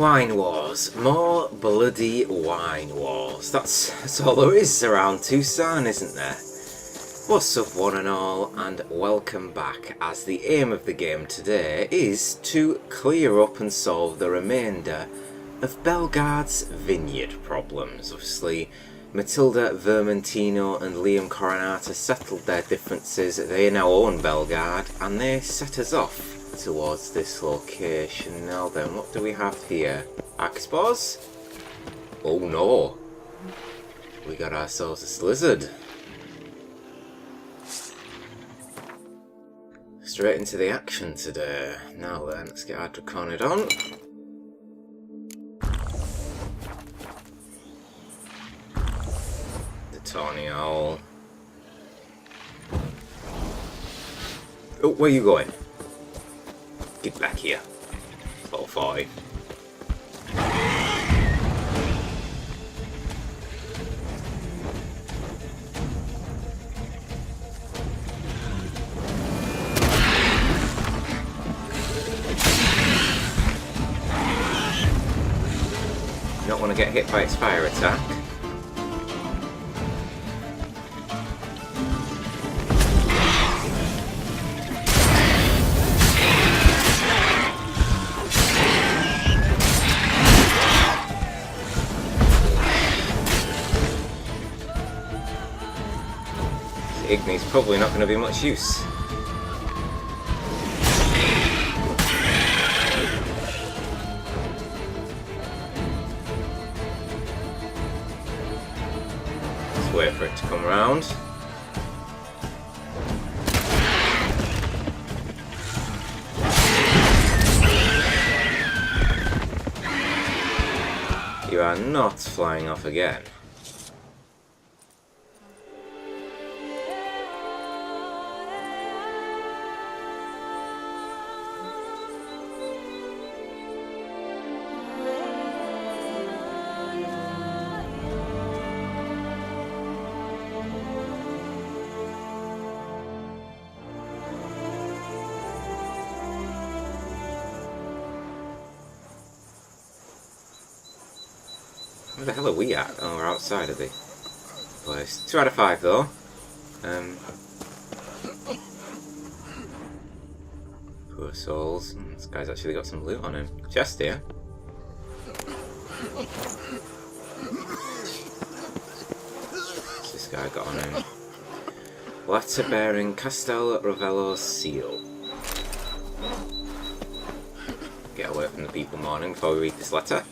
Wine Wars. More bloody wine wars. That's all there is around Tucson, isn't there? What's up one and all, and welcome back, as the aim of the game today is to clear up and solve the remainder of Belgaard's vineyard problems. Obviously, Matilda Vermentino and Liam Coronata settled their differences. They now own Belgaard, and they set us off towards this location. Now then, what do we have here? Axbos? Oh no! We got ourselves a slizzard. Straight into the action today. Now then, let's get our Draconid on. The Tawny Owl. Oh, where are you going? Get back here. Level 5. You don't want to get hit by its fire attack. Igni's probably not going to be much use. Let's wait for it to come around. You are not flying off again. Where the hell are we at? Oh, we're outside of the place. 2 out of 5 though. Poor souls. This guy's actually got some loot on him. Chest here. What's this guy got on him? Letter bearing Castel Ravello's seal. Get away from the people mourning before we read this letter.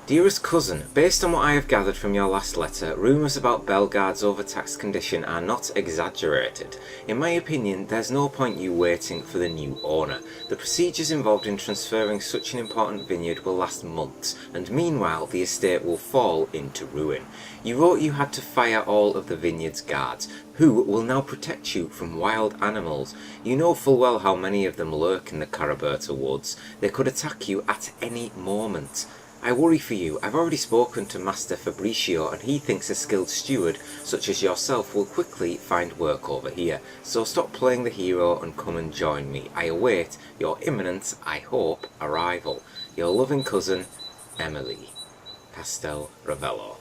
Dearest cousin, based on what I have gathered from your last letter, rumours about Belgaard's overtaxed condition are not exaggerated. In my opinion, there's no point you waiting for the new owner. The procedures involved in transferring such an important vineyard will last months, and meanwhile the estate will fall into ruin. You wrote you had to fire all of the vineyard's guards, who will now protect you from wild animals. You know full well how many of them lurk in the Caraberta woods. They could attack you at any moment. I worry for you. I've already spoken to Master Fabricio, and he thinks a skilled steward such as yourself will quickly find work over here. So stop playing the hero and come and join me. I await your imminent, I hope, arrival. Your loving cousin, Emily. Castel Ravello.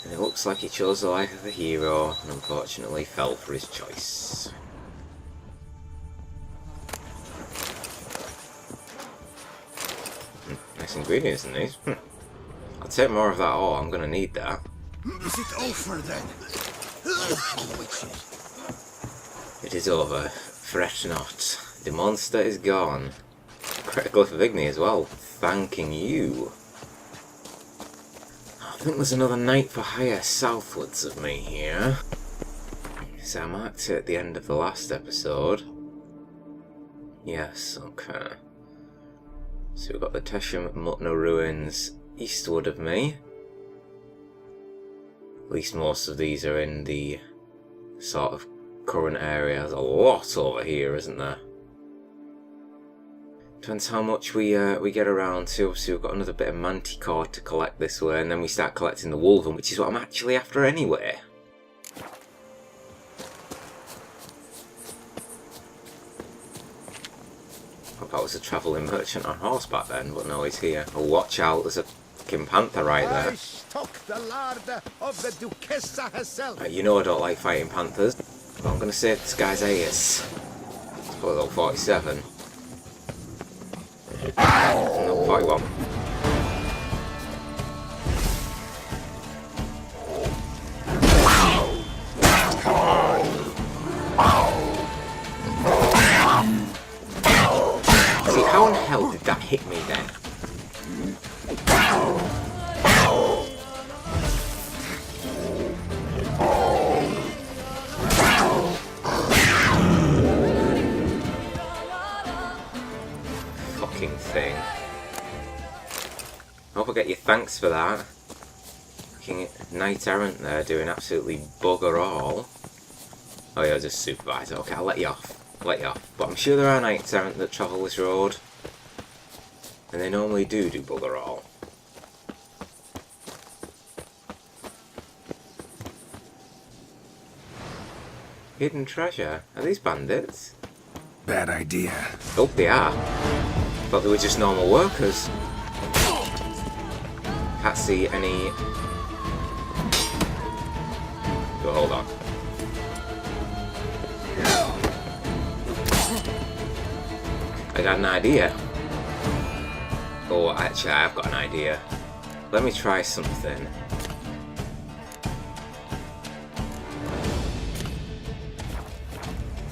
And it looks like he chose the life of a hero, and unfortunately fell for his choice. Nice ingredients in these. I'll take more of that ore, I'm gonna need that. Is it over then? It is over. Fret not. The monster is gone. Critical of Igni as well. Thanking you. I think there's another night for hire southwards of me here. So I marked it at the end of the last episode. Yes, okay. So we've got the Tesham Mutna ruins eastward of me. At least most of these are in the sort of current area. There's a lot over here, isn't there? Depends how much we get around to. Obviously we've got another bit of manticore to collect this way, and then we start collecting the wolven, which is what I'm actually after anyway. I thought I was a travelling merchant on horseback then, but no, he's here. Oh, watch out, there's a fucking panther right there. I stock the larder of the Duchessa herself. You know I don't like fighting panthers, but I'm going to save this guy's ears. Let's put level 47. No, 41. See, how in hell did that hit me then? Fucking thing. I hope I get your thanks for that. Fucking knight errant there doing absolutely bugger all. Oh yeah, just supervisor. Okay, I'll let you off. But I'm sure there are knights errant that travel this road. And they normally do bugger all. Hidden treasure? Are these bandits? Bad idea. Oh, they are. Thought they were just normal workers. Can't see any... Oh, hold on. I got an idea. Oh, actually, I've got an idea. Let me try something.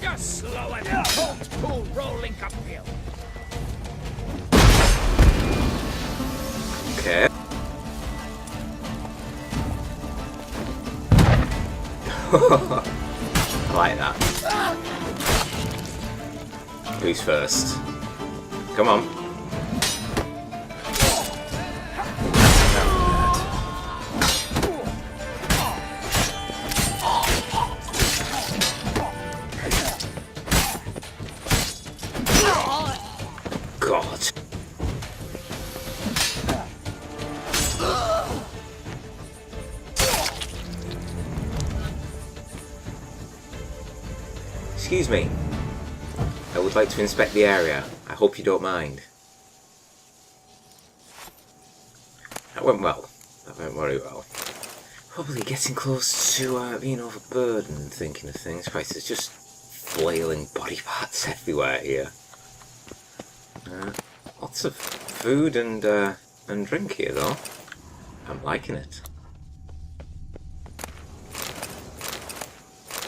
Just slow it down. Don't pull rolling uphill. Okay. I like that. Who's first? Come on. God. Excuse me. I would like to inspect the area. I hope you don't mind. That went well. That went very well. Probably getting close to being overburdened, thinking of things. Christ, there's just flailing body parts everywhere here. Lots of food and drink here, though. I'm liking it.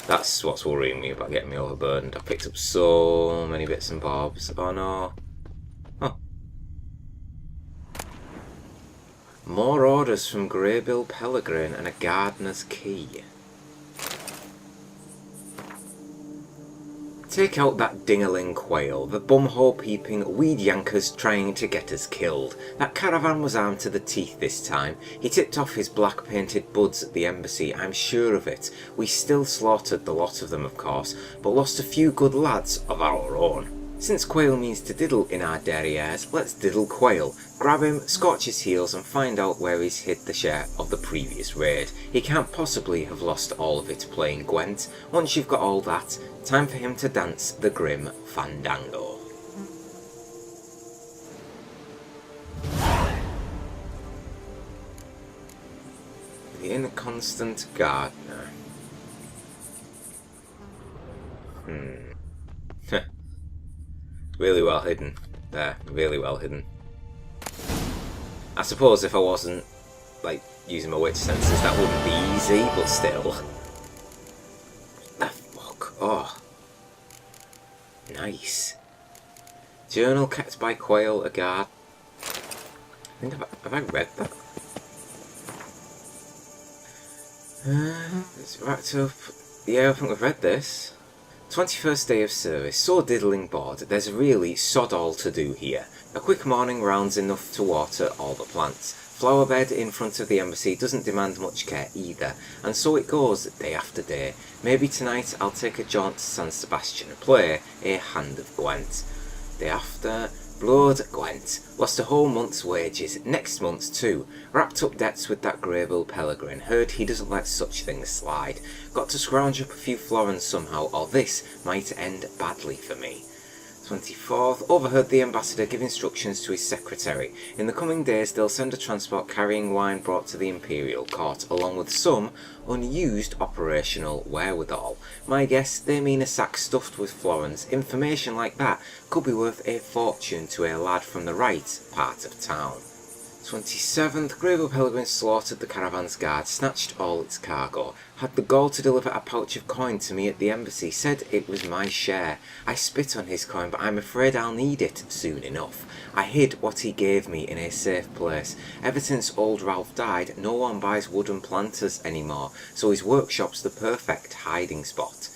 That's what's worrying me about getting me overburdened. I picked up so many bits and bobs. Oh no. Oh. More orders from Greybill Pellegrin and a gardener's key. Take out that dingaling quail, the bumhole peeping weed yankers trying to get us killed. That caravan was armed to the teeth this time. He tipped off his black painted buds at the embassy, I'm sure of it. We still slaughtered the lot of them, of course, but lost a few good lads of our own. Since quail means to diddle in our derrieres, let's diddle quail. Grab him, scorch his heels and find out where he's hid the share of the previous raid. He can't possibly have lost all of it playing Gwent. Once you've got all that, time for him to dance the grim fandango. The Inconstant Gardener. Really well hidden. There, really well hidden. I suppose if I wasn't, like, using my witch senses, that wouldn't be easy, but still. The fuck? Oh. Nice. Journal kept by Quail, a guard. I think, have I read that? It's wrapped up. Yeah, I think we've read this. 21st day of service, so diddling bored, there's really sod all to do here. A quick morning round's enough to water all the plants. Flower bed in front of the embassy doesn't demand much care either, and so it goes day after day. Maybe tonight I'll take a jaunt to San Sebastian and play a hand of Gwent. Day after, blood Gwent. Lost a whole month's wages, next month's too. Wrapped up debts with that Greybill Pellegrin. Heard he doesn't let such things slide. Got to scrounge up a few florins somehow, or this might end badly for me. 24th, overheard the ambassador give instructions to his secretary. In the coming days they'll send a transport carrying wine brought to the imperial court, along with some unused operational wherewithal. My guess, they mean a sack stuffed with florins. Information like that could be worth a fortune to a lad from the right part of town. 27th, Greyville Pellegrin slaughtered the caravan's guard, snatched all its cargo, had the gall to deliver a pouch of coin to me at the embassy, said it was my share. I spit on his coin, but I'm afraid I'll need it soon enough. I hid what he gave me in a safe place. Ever since old Ralph died, no one buys wooden planters anymore, so his workshop's the perfect hiding spot.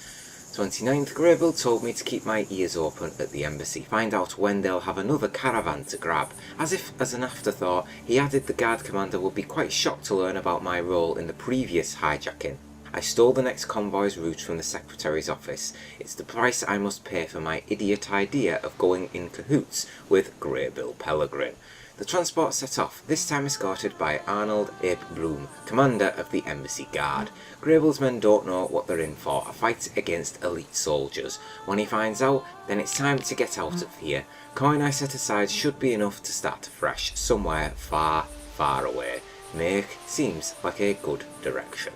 29th, Greyville told me to keep my ears open at the embassy, find out when they'll have another caravan to grab. As if as an afterthought, he added the guard commander would be quite shocked to learn about my role in the previous hijacking. I stole the next convoy's route from the secretary's office. It's the price I must pay for my idiot idea of going in cahoots with Greyville Pellegrin. The transport set off, this time escorted by Arnold Ape Bloom, commander of the Embassy Guard. Greyville's men don't know what they're in for, a fight against elite soldiers. When he finds out, then it's time to get out of here. Coin I set aside should be enough to start afresh, somewhere far, far away. Make seems like a good direction.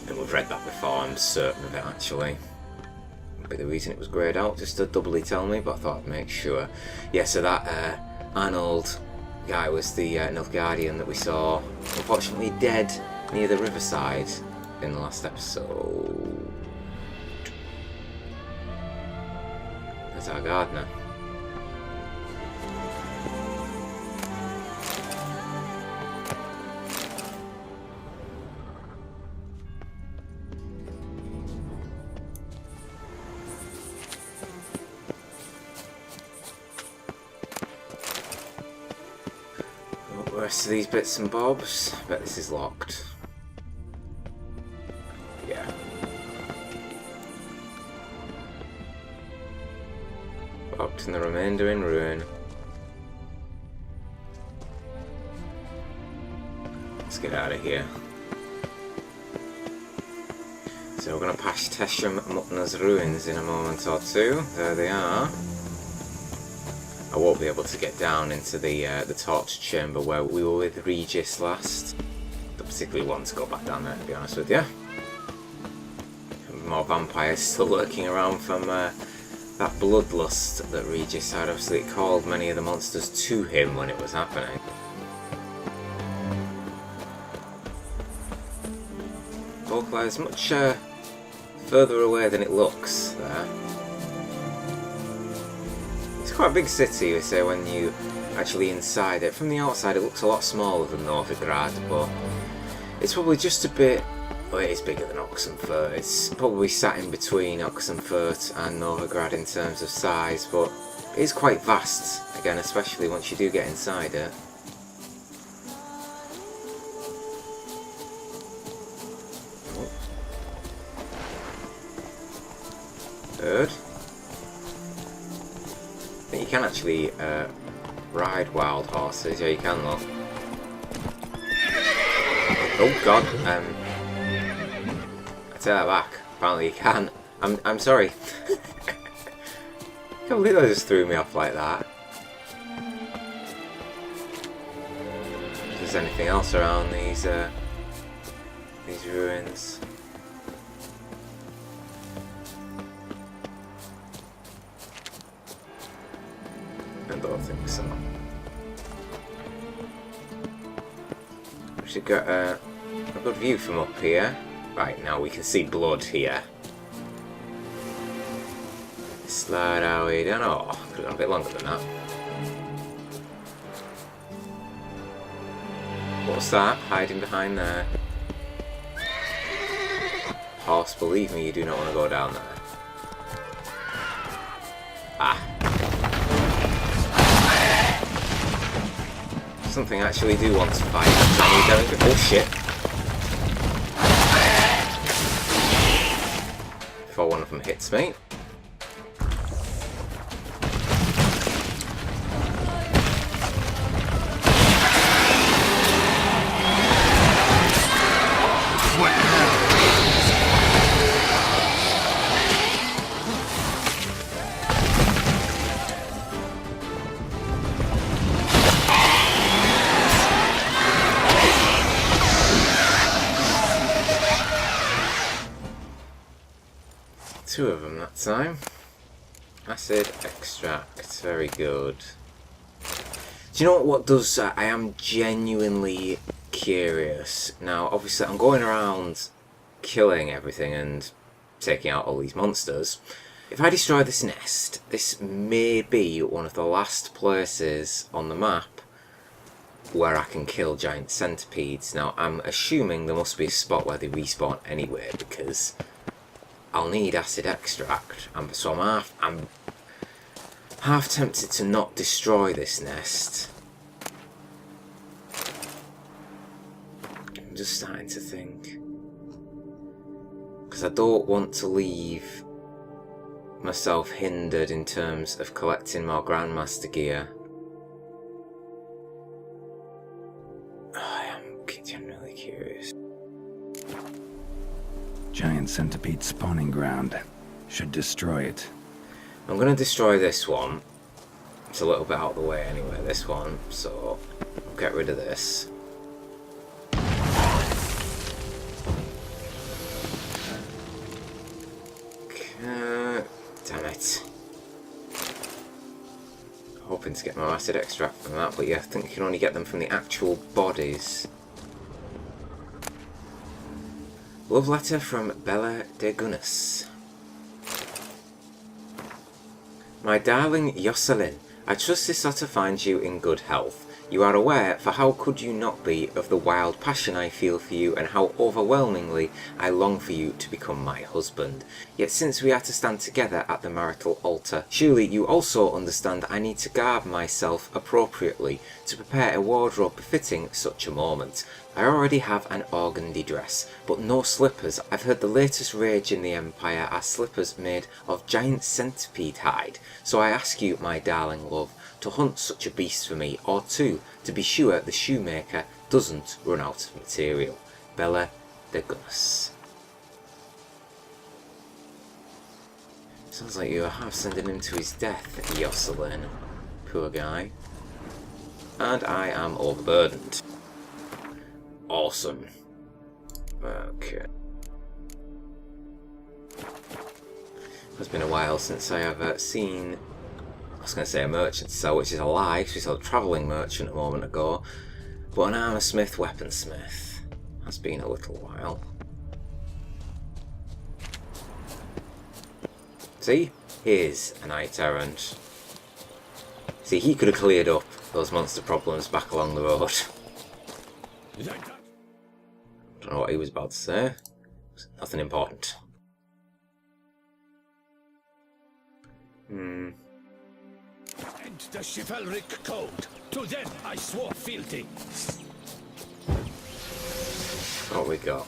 And we've read that before, I'm certain of it actually. Be the reason it was greyed out, just to doubly tell me, but I thought I'd make sure. Yeah, so that Arnold guy was the Nilfgaardian that we saw, unfortunately dead near the riverside in the last episode. There's our gardener. Rest of these bits and bobs. I bet this is locked. Yeah. Locked and the remainder in ruin. Let's get out of here. So we're going to pass Tesham Mutner's ruins in a moment or two. There they are. I won't be able to get down into the torture chamber where we were with Regis last. Don't particularly want to go back down there, to be honest with you. More vampires still lurking around from that bloodlust that Regis had. Obviously it called many of the monsters to him when it was happening. Belgaard is much further away than it looks there. Quite a big city, we say, when you actually inside it. From the outside it looks a lot smaller than Novigrad, but it's probably just a bit, well, it is bigger than Oxenfurt. It's probably sat in between Oxenfurt and Novigrad in terms of size, but it is quite vast, again, especially once you do get inside it. Bird. You can actually ride wild horses. Yeah, you can, look. Oh god, I take that back. Apparently you can. I'm sorry. I can't believe that just threw me off like that. If there's anything else around these ruins. I don't think so. We should get a good view from up here. Right, now we can see blood here. Slide our way down. Oh, could have gone a bit longer than that. What's that? Hiding behind there. Horse, believe me, you do not want to go down there. Ah. Something I actually do want to fight. Oh shit. Before one of them hits me. 2 of them that time. Acid extract, very good. Do you know what does? I am genuinely curious. Now, obviously, I'm going around killing everything and taking out all these monsters. If I destroy this nest, this may be one of the last places on the map where I can kill giant centipedes. Now, I'm assuming there must be a spot where they respawn anyway, because I'll need acid extract. So I'm half tempted to not destroy this nest. I'm just starting to think, because I don't want to leave myself hindered in terms of collecting more Grandmaster gear. I am genuinely curious. Giant centipede spawning ground. Should destroy it. I'm going to destroy this one. It's a little bit out of the way anyway, this one, so I'll get rid of this. Damn it. Hoping to get more acid extract from that, but yeah, I think you can only get them from the actual bodies. Love letter from Bella de Gunnis. My darling Jocelyn, I trust this letter finds you in good health. You are aware, for how could you not be, of the wild passion I feel for you and how overwhelmingly I long for you to become my husband. Yet since we are to stand together at the marital altar, surely you also understand I need to garb myself appropriately to prepare a wardrobe befitting such a moment. I already have an organdy dress, but no slippers. I've heard the latest rage in the Empire are slippers made of giant centipede hide, so I ask you, my darling love, to hunt such a beast for me, or two, to be sure the shoemaker doesn't run out of material. Bella de Gunnis. Sounds like you are half sending him to his death, Jocelyn. Poor guy. And I am overburdened. Awesome. Okay. It's been a while since I have seen, I was going to say a merchant sell, which is a lie, because we saw a travelling merchant a moment ago, but an armour smith, weaponsmith. That's been a little while. See? Here's a knight errant. See, he could have cleared up those monster problems back along the road. Don't know what he was about to say. Nothing important. And the chivalric code. To them I swore fealty. What we got?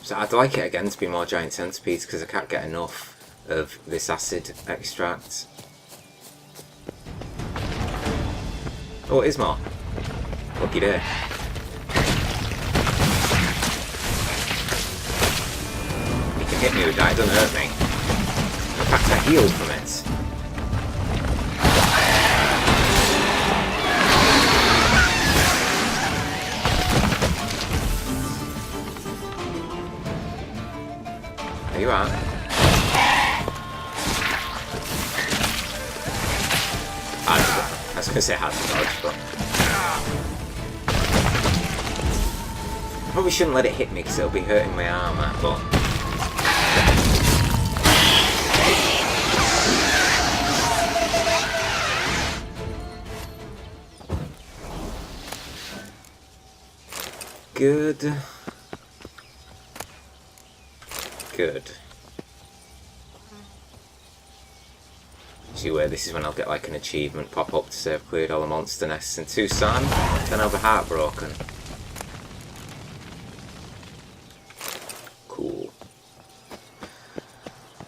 So I'd like it again to be more giant centipedes because I can't get enough of this acid extract. Oh, it is more. Lucky day. You can hit me with that, it doesn't hurt me. In fact, I healed from it. There you are. I was going to say hard to dodge, but probably shouldn't let it hit me because it'll be hurting my armour, but good. Good. See where this is when I'll get like an achievement pop up to say I've cleared all the monster nests in Tucson, then I'll be heartbroken. Cool.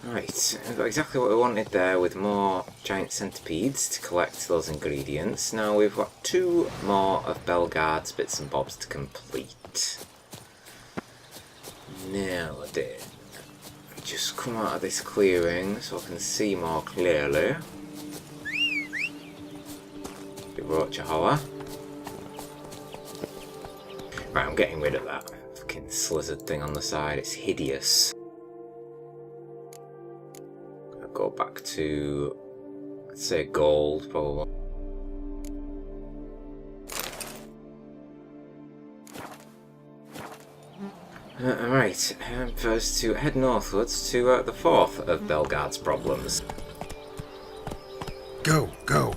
Right, we've got exactly what we wanted there with more giant centipedes to collect those ingredients. Now we've got 2 more of Belgaard's bits and bobs to complete. Now then. Just come out of this clearing so I can see more clearly. Big roach holler. Right, I'm getting rid of that fucking slizzard thing on the side. It's hideous. go back to, let's say, gold, probably. Right, first to head northwards to the fourth of Belgaard's problems. Go, go.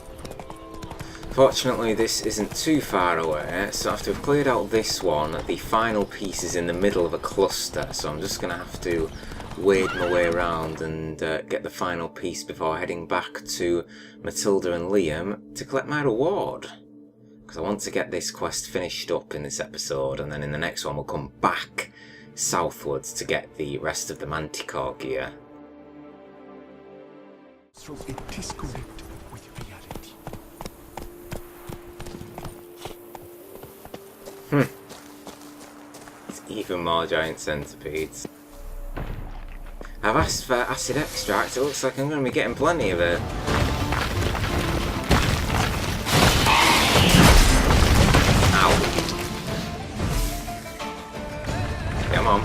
Fortunately, this isn't too far away, so after we've cleared out this one, the final piece is in the middle of a cluster, so I'm just going to have to wade my way around and get the final piece before heading back to Matilda and Liam to collect my reward. Because I want to get this quest finished up in this episode, and then in the next one we'll come back southwards to get the rest of the Manticore gear. So it disconnect with reality. It's even more giant centipedes. I've asked for acid extract, it looks like I'm going to be getting plenty of it. Come on.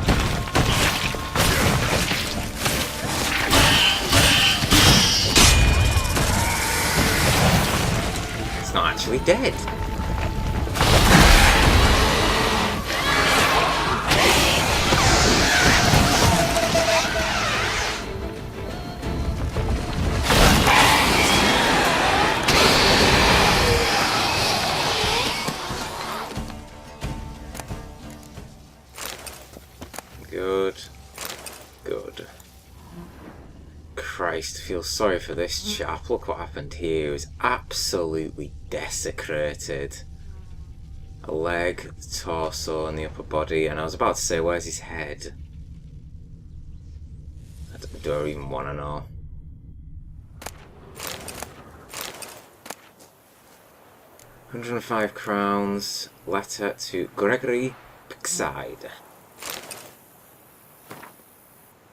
It's not actually dead. Good. Christ, I feel sorry for this chap. Look what happened here. He was absolutely desecrated. A leg, the torso, and the upper body. And I was about to say, where's his head? Do I even want to know? £105. Letter to Gregory Pixide.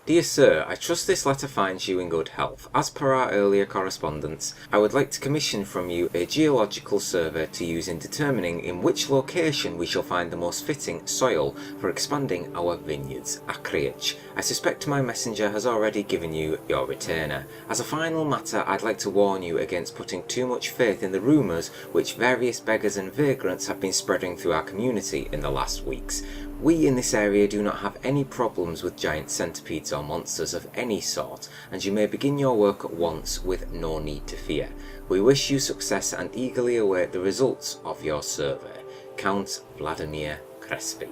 Dear Sir, I trust this letter finds you in good health. As per our earlier correspondence, I would like to commission from you a geological survey to use in determining in which location we shall find the most fitting soil for expanding our vineyards, acreage. I suspect my messenger has already given you your retainer. As a final matter, I'd like to warn you against putting too much faith in the rumours which various beggars and vagrants have been spreading through our community in the last weeks. We in this area do not have any problems with giant centipedes or monsters of any sort, and you may begin your work at once with no need to fear. We wish you success and eagerly await the results of your survey. Count Vladimir Crespi.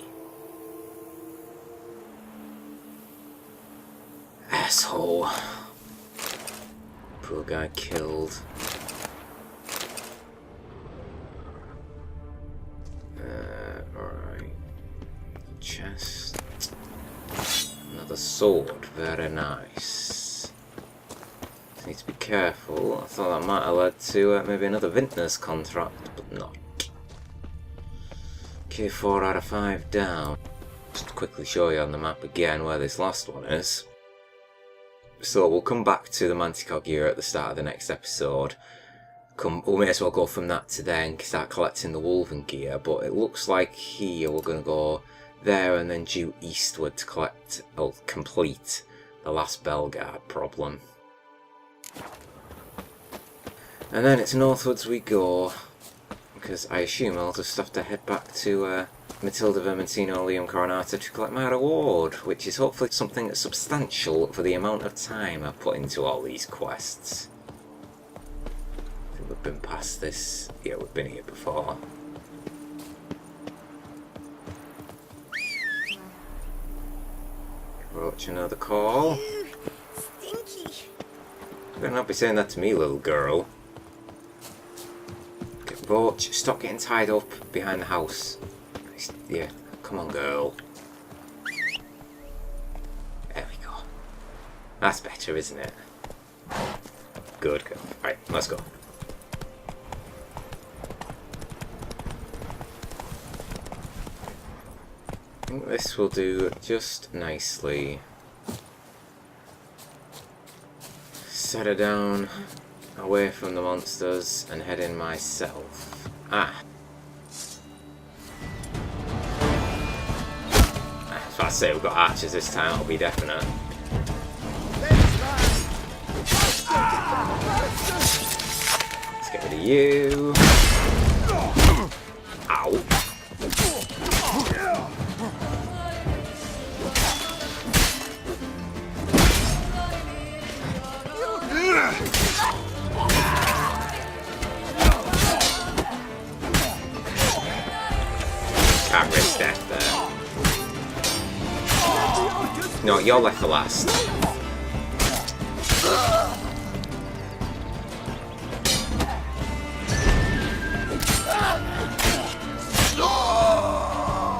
Asshole. Poor guy killed. Alright. Chest. Another sword. Very nice. Just need to be careful. I thought that might have led to maybe another vintner's contract, but not. Okay, 4 out of 5 down. Just to quickly show you on the map again where this last one is. So we'll come back to the Manticore gear at the start of the next episode. We may as well go from that to then start collecting the Wolven gear, but it looks like here we're going to go there and then due eastward to complete the last Belgaard problem. And then it's northwards we go, because I assume I'll just have to head back to Matilda Vermentino Liam Coronata to collect my reward, which is hopefully something substantial for the amount of time I've put into all these quests. I think we've been past this. Yeah, we've been here before. Roach, another call. Stinky. You better not be saying that to me, little girl. Okay, Roach, stop getting tied up behind the house. Yeah, come on, girl. There we go. That's better, isn't it? Good girl. Right, let's go. I think this will do just nicely. Set her down away from the monsters and head in myself. I was about to say we've got archers this time, it'll be definite. you. Ow. Can't risk death there. No, you're left for last.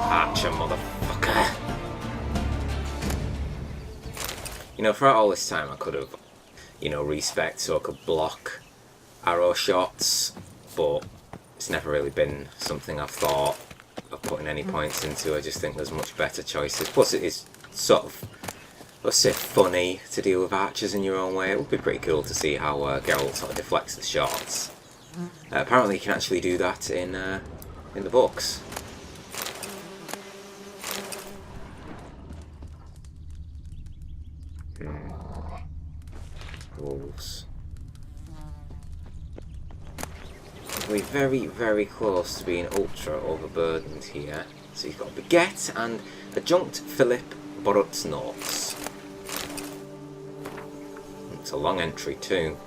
Archer, motherfucker. You know, throughout all this time I could have, you know, respect so I could block arrow shots, but it's never really been something I've thought of putting any points into. I just think there's much better choices. Plus it is sort of, let's say, funny to deal with archers in your own way. It would be pretty cool to see how Geralt sort of deflects the shots. Apparently you can actually do that in the books. Wolves. We're very, very close to being ultra overburdened here. So you've got Baguette and Adjunct Philip Borut's notes. It's a long entry too.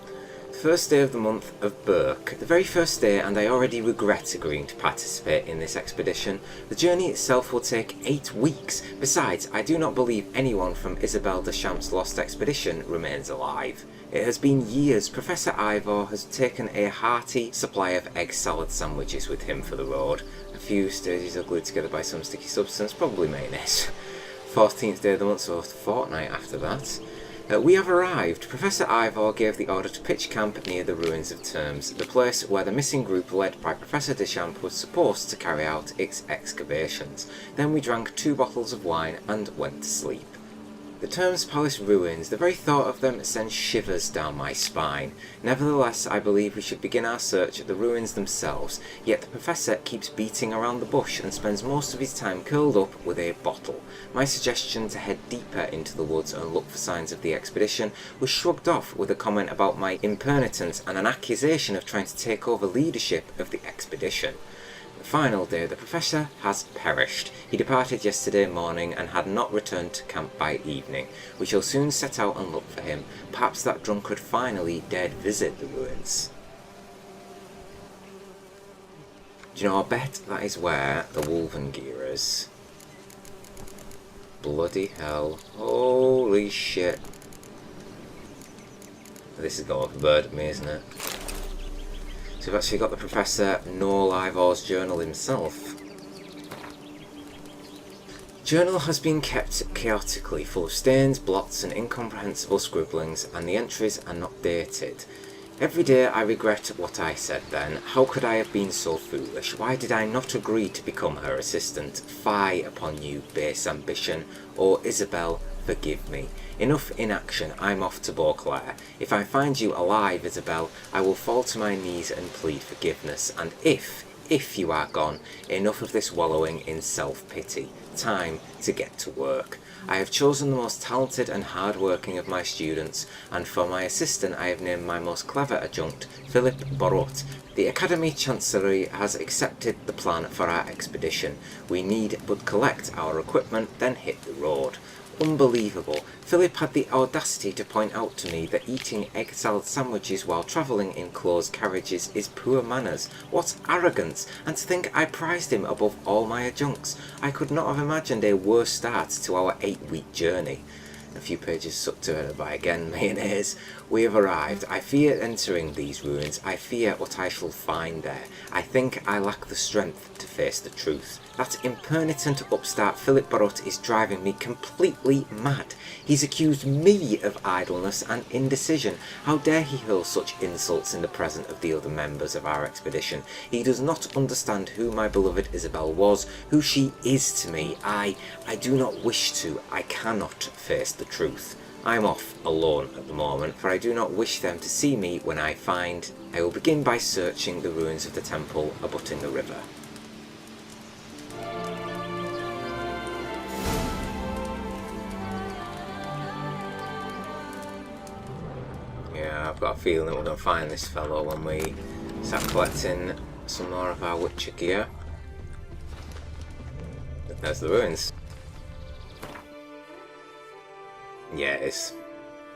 First day of the month of Burke. The very first day, and I already regret agreeing to participate in this expedition. The journey itself will take 8 weeks. Besides, I do not believe anyone from Isabel de Champ's lost expedition remains alive. It has been years. Professor Ivor has taken a hearty supply of egg salad sandwiches with him for the road. A few stages are glued together by some sticky substance, probably mayonnaise. 14th day of the month, so a fortnight after that. We have arrived. Professor Ivor gave the order to pitch camp near the ruins of Terms, the place where the missing group led by Professor Deschamps was supposed to carry out its excavations. Then we drank 2 bottles of wine and went to sleep. The Terms Palace ruins, the very thought of them sends shivers down my spine. Nevertheless, I believe we should begin our search at the ruins themselves, yet the Professor keeps beating around the bush and spends most of his time curled up with a bottle. My suggestion to head deeper into the woods and look for signs of the expedition was shrugged off with a comment about my impenitence and an accusation of trying to take over leadership of the expedition. Final day, the Professor has perished. He departed yesterday morning and had not returned to camp by evening. We shall soon set out and look for him. Perhaps that drunkard finally dared visit the ruins. Do you know, I bet that is where the Wolven gear is. Bloody hell. Holy shit. This is going to burden me, isn't it? So we've actually got the Professor Noel Ivor's journal himself. Journal has been kept chaotically, full of stains, blots and incomprehensible scribblings, and the entries are not dated. Every day I regret what I said then. How could I have been so foolish? Why did I not agree to become her assistant? Fie upon you, base ambition. Oh, Isabel, forgive me. Enough inaction, I'm off to Beauclair. If I find you alive, Isabel, I will fall to my knees and plead forgiveness. And if you are gone, enough of this wallowing in self-pity. Time to get to work. I have chosen the most talented and hard-working of my students, and for my assistant I have named my most clever adjunct, Philip Borut. The Academy Chancellery has accepted the plan for our expedition. We need but collect our equipment, then hit the road. Unbelievable. Philip had the audacity to point out to me that eating egg salad sandwiches while travelling in closed carriages is poor manners. What arrogance! And to think I prized him above all my adjuncts. I could not have imagined a worse start to our 8-week journey. A few pages sucked to by again, mayonnaise. We have arrived. I fear entering these ruins. I fear what I shall find there. I think I lack the strength to face the truth. That impenitent upstart Philip Borut is driving me completely mad. He's accused me of idleness and indecision. How dare he hurl such insults in the presence of the other members of our expedition? He does not understand who my beloved Isabel was, who she is to me. I do not wish to. I cannot face the truth. I am off alone at the moment, for I do not wish them to see me when I find. I will begin by searching the ruins of the temple abutting the river. Yeah, I've got a feeling that we're going to find this fellow when we Start collecting some more of our Witcher gear. There's the ruins. Yeah, it's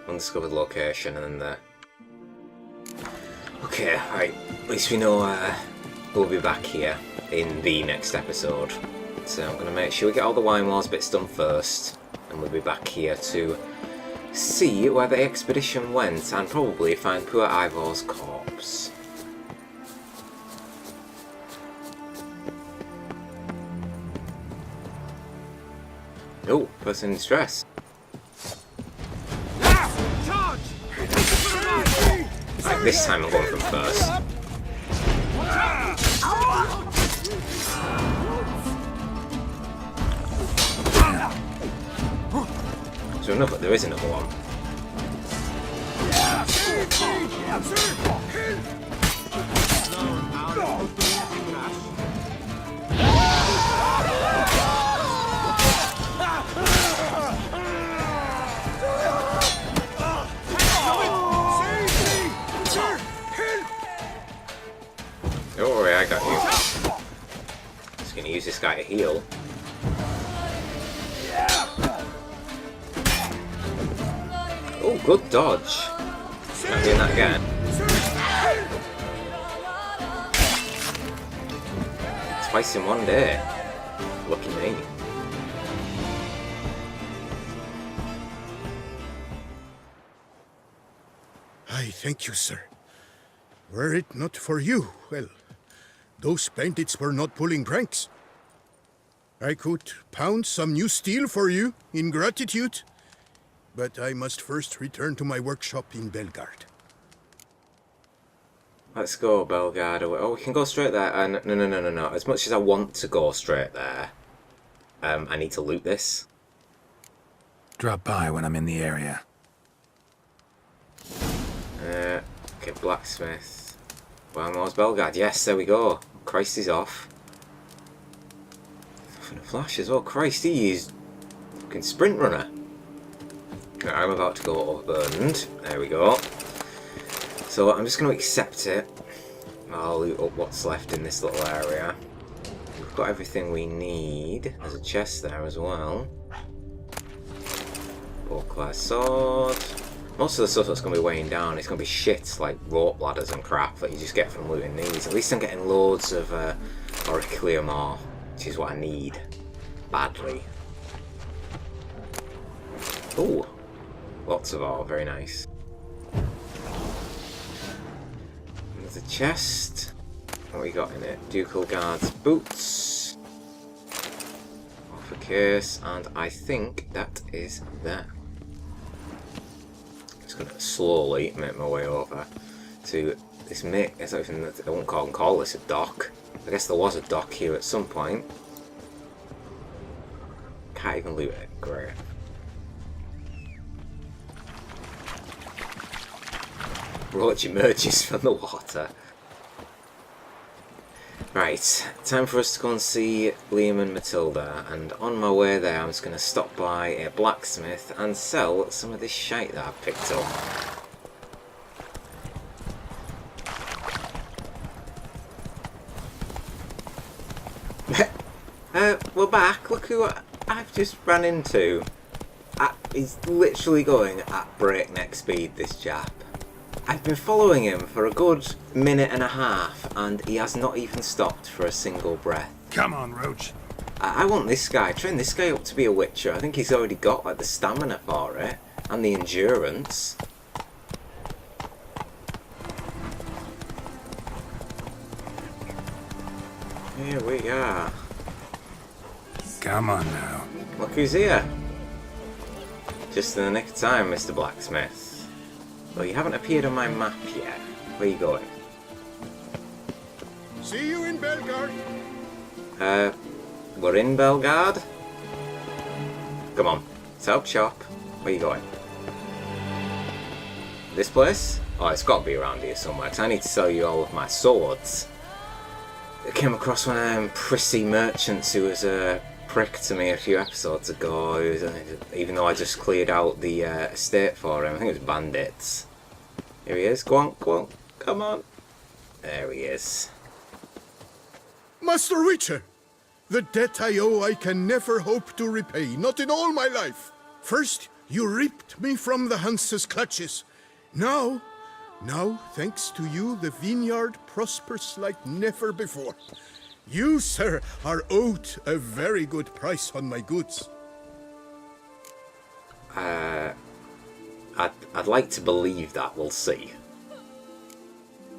undiscovered location and then there. Okay, right. At least we know we'll be back here in the next episode. So I'm going to make sure we get all the Wine Wars bits done first, and we'll be back here to see where the expedition went and probably find poor Ivor's corpse. Oh, person in distress. Right, this time I'm going from first. So another, there is another one. Don't worry, I got you. Just gonna use this guy to heal. Oh, good dodge. Not doing that again. Twice in one day. Lucky me. I thank you, sir. Were it not for you, well, those bandits were not pulling pranks. I could pound some new steel for you in gratitude, but I must first return to my workshop in Belgaard. Let's go, Belgaard. Oh, we can go straight there. No. As much as I want to go straight there, I need to loot this. Drop by when I'm in the area. Okay, blacksmith. Well, was Belgaard. Yes, there we go. Christ is off. Off in a flash as well. Christ, he is fucking sprint runner. Right, I'm about to go overburdened. There we go. So I'm just going to accept it. I'll loot up what's left in this little area. We've got everything we need. There's a chest there as well. Bowclaw sword. Most of the stuff that's going to be weighing down is going to be shit, like rope ladders and crap that you just get from looting these. At least I'm getting loads of auricularum ore, which is what I need badly. Ooh, lots of ore, very nice. There's a chest. What we got in it? Ducal Guard's boots. Off a case, and I think that is that. Just gonna slowly make my way over to this I won't call this a dock. I guess there was a dock here at some point. Can't even loot it. Great. Roach emerges from the water. Right, time for us to go and see Liam and Matilda, and on my way there I'm just going to stop by a blacksmith and sell some of this shite that I've picked up. We're back. Look who I've just ran into. He's literally going at breakneck speed, this chap. I've been following him for a good minute and a half, and he has not even stopped for a single breath. Come on, Roach. I want this guy, train this guy up to be a Witcher. I think he's already got like the stamina for it, and the endurance. Here we are. Come on now. Look who's here. Just in the nick of time, Mr. Blacksmith. Well, you haven't appeared on my map yet. Where are you going? See you in Belgaard. We're in Belgaard? Come on, set up shop. Where are you going? This place? Oh, it's got to be around here somewhere, because I need to sell you all of my swords. I came across one of them prissy merchants who was a prick to me a few episodes ago, even though I just cleared out the estate for him. I think it was bandits. Here he is. Go on, come on. There he is. Master Witcher! The debt I owe I can never hope to repay, not in all my life. First, you ripped me from the Hanse's clutches. Now, thanks to you, the vineyard prospers like never before. You, sir, are owed a very good price on my goods. I'd like to believe that. We'll see.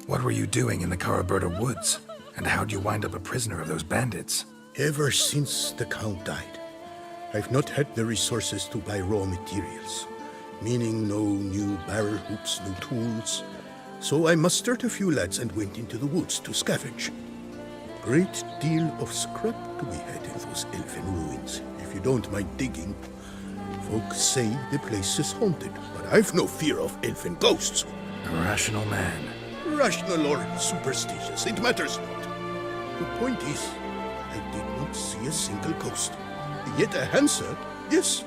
What were you doing in the Caraberta woods? And how'd you wind up a prisoner of those bandits? Ever since the Count died, I've not had the resources to buy raw materials, meaning no new barrel hoops, no tools. So I mustered a few lads and went into the woods to scavenge. Great deal of scrap to be had in those elfin ruins, if you don't mind digging. Folks say the place is haunted, but I've no fear of elfin ghosts. A rational man. Rational or superstitious, it matters not. The point is, I did not see a single ghost. Yet a Hansa, yes,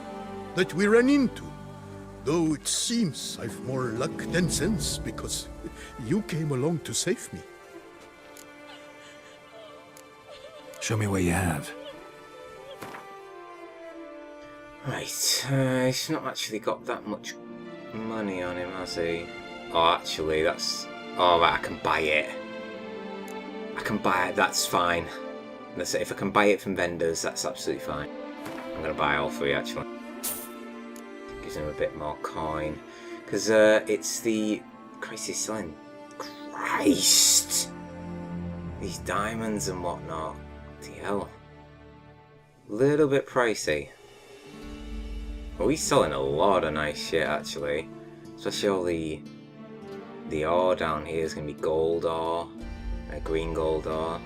that we ran into. Though it seems I've more luck than sense, because you came along to save me. Show me what you have. Right, he's not actually got that much money on him, has he? Oh, actually, that's... Oh, right, I can buy it. I can buy it, that's fine. If I can buy it from vendors, that's absolutely fine. I'm going to buy all three, actually. Gives him a bit more coin. Because it's the... Christ, he's selling... Christ! These diamonds and whatnot. What the hell? Little bit pricey. Well, he's selling a lot of nice shit, actually. Especially all the ore down here is going to be gold ore. Green gold ore.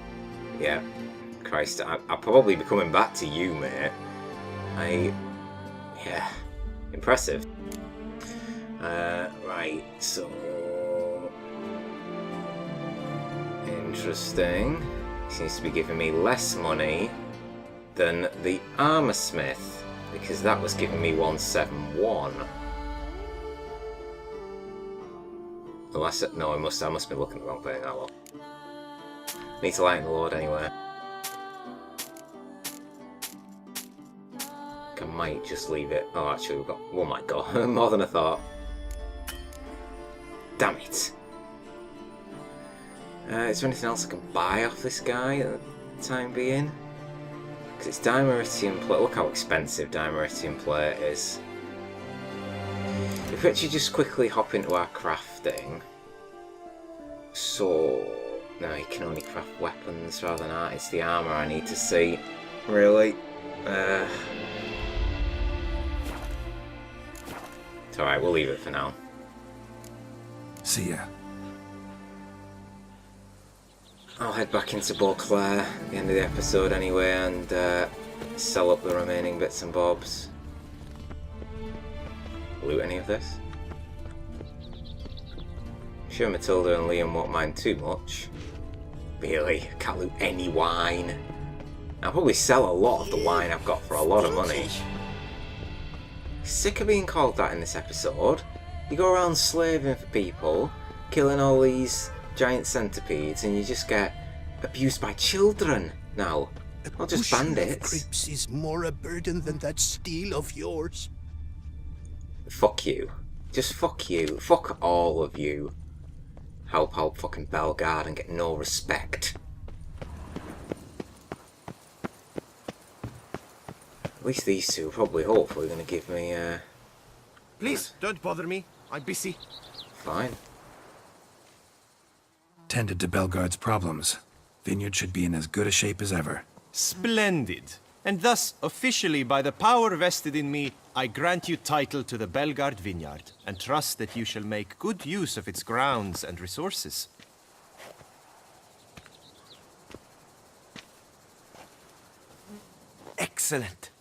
Yeah. Christ, I'll probably be coming back to you, mate. Yeah. Impressive. Right, so... Interesting. He seems to be giving me less money than the armor smith, because that was giving me 171. Unless no, I must be looking at the wrong thing. Oh well. Need to lighten the load anyway. I might just leave it. Oh, actually, we've got. Oh my god, more than I thought. Damn it. Is there anything else I can buy off this guy at the time being? Because it's dimeritium plate. Look how expensive dimeritium plate is. If we actually just quickly hop into our crafting. So, no, you can only craft weapons rather than art. It's the armour I need to see, really. It's alright, we'll leave it for now. See ya. I'll head back into Beauclair at the end of the episode anyway and sell up the remaining bits and bobs. Loot any of this? I'm sure Matilda and Liam won't mind too much. Really, can't loot any wine. I'll probably sell a lot of the wine I've got for a lot of money. Sick of being called that in this episode. You go around slaving for people, killing all these giant centipedes, and you just get abused by children now. Not just bandits. Grapes is more a burden than that steel of yours. Fuck you. Just fuck you. Fuck all of you. Help out fucking Belgaard and get no respect. At least these two are probably hopefully going to give me, Please, don't bother me. I'm busy. Fine. Tended to Belgaard's problems. Vineyard should be in as good a shape as ever. Splendid. And thus, officially, by the power vested in me, I grant you title to the Belgaard vineyard, and trust that you shall make good use of its grounds and resources. Excellent.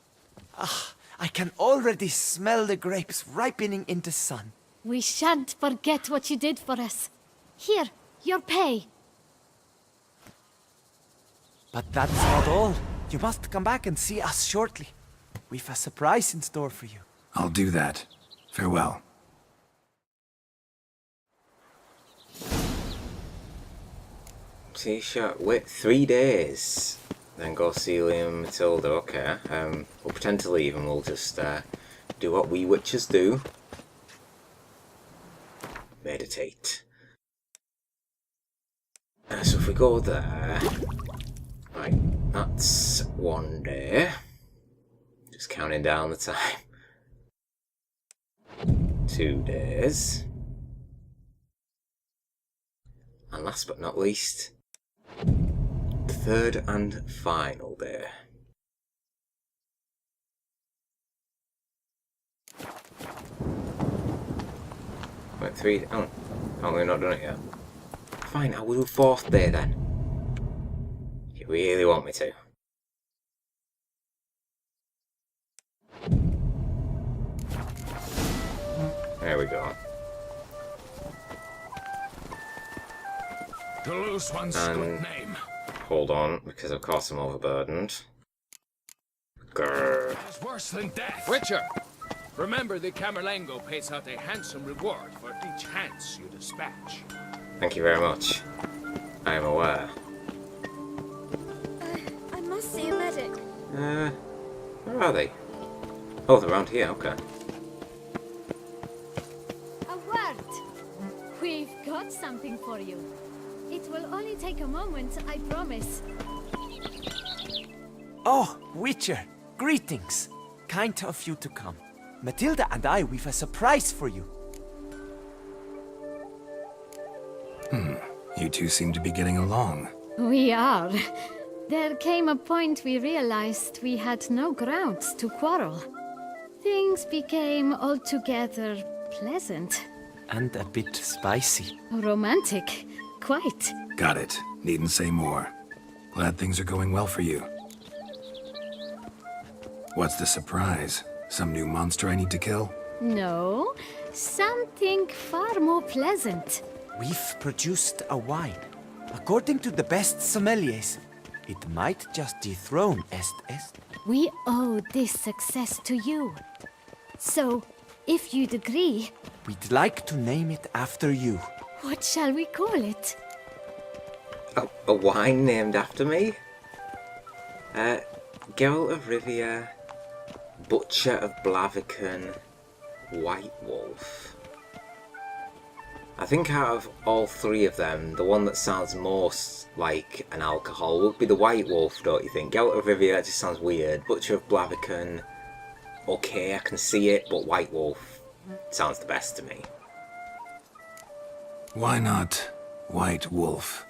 I can already smell the grapes ripening in the sun. We shan't forget what you did for us. Here, your pay. But that's not all. You must come back and see us shortly. We've a surprise in store for you. I'll do that. Farewell. T-shirt. Wait 3 days. Then go see Liam and Matilda. Okay. We'll pretend to leave and we'll just do what we witches do. Meditate. So if we go there... Right, that's 1 day. Just counting down the time. 2 days. And last but not least, the third and final day. Wait, 3... Oh, we've not done it yet. Fine, I will do 4th day then. You really want me to? There we go. The loose one's good name. Hold on, because of course I'm overburdened. Grrr. It's worse than death. Witcher! Remember the Camerlengo pays out a handsome reward for each Hans you dispatch. Thank you very much. I am aware. I must see a medic. Where are they? Oh, they're around here, okay. A word! We've got something for you. It will only take a moment, I promise. Oh, Witcher, greetings. Kind of you to come. Matilda and I, we've a surprise for you. You two seem to be getting along. We are. There came a point we realized we had no grounds to quarrel. Things became altogether pleasant. And a bit spicy. Romantic. Quite. Got it. Needn't say more. Glad things are going well for you. What's the surprise? Some new monster I need to kill? No, something far more pleasant. We've produced a wine. According to the best sommeliers, it might just dethrone Est. We owe this success to you. So, if you'd agree, We'd like to name it after you. what shall we call it? A wine named after me? Geralt of Rivia, Butcher of Blaviken, White Wolf. I think out of all 3 of them, the one that sounds most like an alcohol would be the White Wolf, don't you think? Geralt of Rivia, that just sounds weird. Butcher of Blaviken, okay, I can see it, but White Wolf sounds the best to me. Why not White Wolf?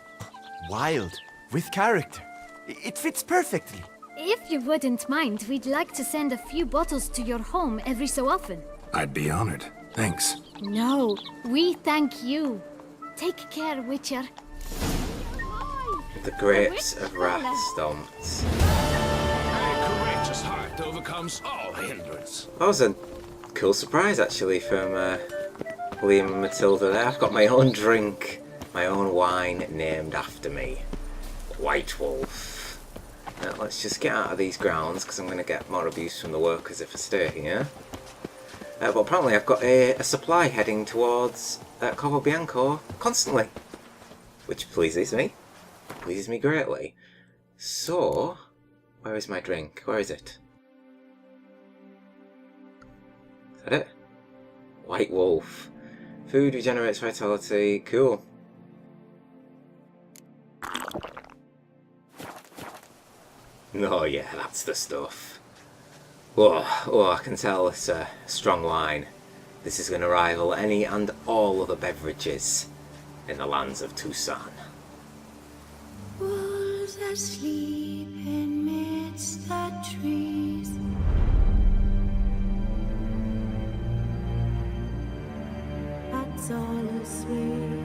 Wild, with character. It fits perfectly. If you wouldn't mind, we'd like to send a few bottles to your home every so often. I'd be honored. Thanks. No, we thank you. Take care, Witcher. The grapes of wrath stomped. A courageous heart overcomes all hindrance. That was a cool surprise actually from Liam and Matilda there. I've got my own drink, my own wine named after me. White Wolf. Now, let's just get out of these grounds because I'm going to get more abuse from the workers if I stay here. But apparently I've got a supply heading towards Corvo Bianco constantly, which pleases me. Pleases me greatly. So, where is my drink? Where is it? Is that it? White Wolf. Food regenerates vitality. Cool. Oh yeah, that's the stuff. Oh, I can tell it's a strong wine. This is going to rival any and all other beverages in the lands of Tucson. Wolves asleep amidst the trees. Bats all asleep.